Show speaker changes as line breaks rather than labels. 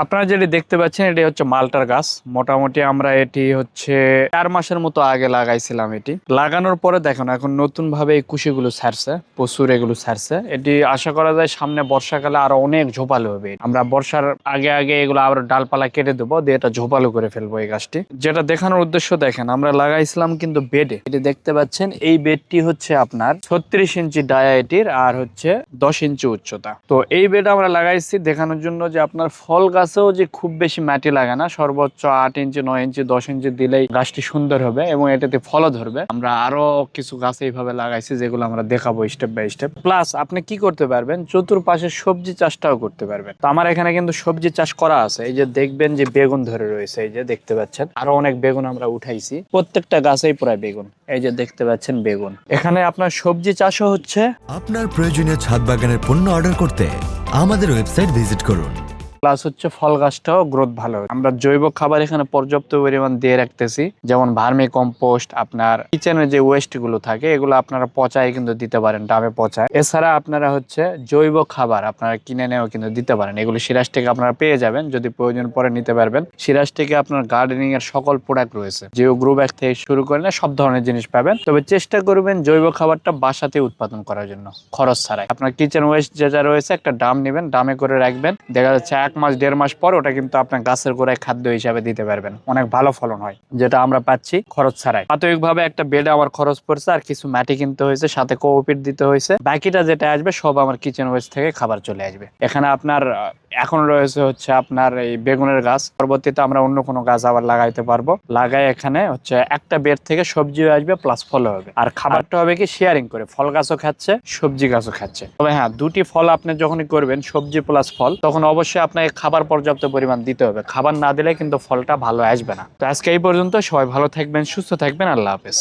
আপনারা যেটি দেখতে পাচ্ছেন এটি হচ্ছে মালটার গাছ। মোটামুটি আমরা এটি হচ্ছে 4 মাসের মতো আগে লাগাইছিলাম। এটি লাগানোর পরে দেখুন এখন নতুন ভাবে এই কুশিগুলো ছাড়ছে, প্রচুর এগুলো ছাড়ছে। এটি আশা করা যায় সামনে বর্ষাকালে আরো অনেক ঝোপালো হবে। আমরা বর্ষার আগে আগে এগুলো আবার ডালপালা কেটে দেবো, দিয়ে এটা ঝোপালো করে ফেলবো এই গাছটি। যেটা দেখানোর উদ্দেশ্য দেখেন আমরা লাগাইছিলাম কিন্তু বেডে। এটি দেখতে পাচ্ছেন এই বেডটি হচ্ছে আপনার 36 ইঞ্চি ডায়া এটির, আর হচ্ছে 10 ইঞ্চি উচ্চতা। তো এই বেড আমরা লাগাইছি দেখানোর জন্য যে আপনার ফল গাছেও যে খুব বেশি মাটি লাগে না, সর্বোচ্চ 8 ইঞ্চি 9 ইঞ্চি 10 ইঞ্চি দিলেই গাছটি সুন্দর হবে এবং এটাতে ফলও ধরবে। আমরা আরো কিছু গাছ এইভাবে লাগাইছি যেগুলো আমরা দেখাবো স্টেপ বাই স্টেপ। প্লাস আপনি কি করতে পারবেন, চতুর্পাশে সবজি চাষটাও করতে পারবেন। তো আমার এখানে কিন্তু সবজি চাষ করা আছে। এই যে দেখবেন যে বেগুন ধরে রয়েছে, এই যে দেখতে পাচ্ছেন আরো অনেক বেগুন আমরা উঠাইছি, প্রত্যেকটা গাছেই প্রায় বেগুন। এই যে দেখতে পাচ্ছেন বেগুন। এখানে আপনার সবজি চাষও হচ্ছে।
আপনার প্রয়োজনীয় ছাদ বাগানের পণ্য অর্ডার করতে আমাদের ওয়েবসাইট ভিজিট করুন।
প্লাস হচ্ছে ফল গাছটাও গ্রোথ ভালো। আমরা জৈব খাবার এখানে পর্যাপ্ত পরিমাণ দিয়ে রাখতেছি, যেমন ভার্মি কম্পোস্ট, আপনার কিচেনের যে ওয়েস্ট গুলো থাকে এগুলো আপনারা পচায় কিন্তু দিতে পারেন, ডাবে পচায়। এছাড়া আপনারা হচ্ছে জৈব খাবার আপনারা কিনে নেও কিন্তু দিতে পারেন। এগুলো সিরাজ থেকে আপনারা পেয়ে যাবেন, যদি প্রয়োজন পরে নিতে পারবেন। সিরাজ থেকে আপনার গার্ডেনিং এর সকল প্রোডাক্ট রয়েছে, জিও গ্রো ব্যাগ থেকে শুরু করে না সব ধরনের জিনিস পাবেন। তবে চেষ্টা করবেন জৈব খাবারটা বাসাতে উৎপাদন করার জন্য খরচ ছাড়াই। আপনার কিচেন ওয়েস্ট যা রয়েছে একটা ডাম নেবেন, ডামে করে রাখবেন। দেখা যাচ্ছে 1 মাস 1.5 মাস পর ওটা কিন্তু আপনার গাছের গোড়ায় খাদ্য হিসাবে দিতে পারবেন। অনেক ভালো ফলন হয়, যেটা আমরা পাচ্ছি খরচ ছাড়াই। প্রাথমিকভাবে একটা বেডে আমার খরচ পড়ছে, আর কিছু মাটি কিনতে হয়েছে, সাথে কোকোপিট দিতে হয়েছে। বাকিটা যেটা আসবে সব আমার কিচেন ওয়েস্ট থেকে খাবার চলে আসবে। এখানে আপনার এখন রয়েছে হচ্ছে আপনার এই বেগুনের গাছ। পরবর্তীতে আমরা অন্য কোনো গাছ আবার লাগাইতে পারবো। লাগাই এখানে হচ্ছে একটা বেড থেকে সবজিও আসবে প্লাস ফলও হবে। আর খাবারটা হবে কি শেয়ারিং করে, ফল গাছও খাচ্ছে সবজি গাছও খাচ্ছে। তবে হ্যাঁ, দুটি ফল আপনি যখনই করবেন সবজি প্লাস ফল, তখন অবশ্যই আপনাকে খাবার পর্যাপ্ত পরিমাণ দিতে হবে। খাবার না দিলে কিন্তু ফলটা ভালো আসবে না। তো আজকে এই পর্যন্ত, সবাই ভালো থাকবেন, সুস্থ থাকবেন, আল্লাহ হাফেজ।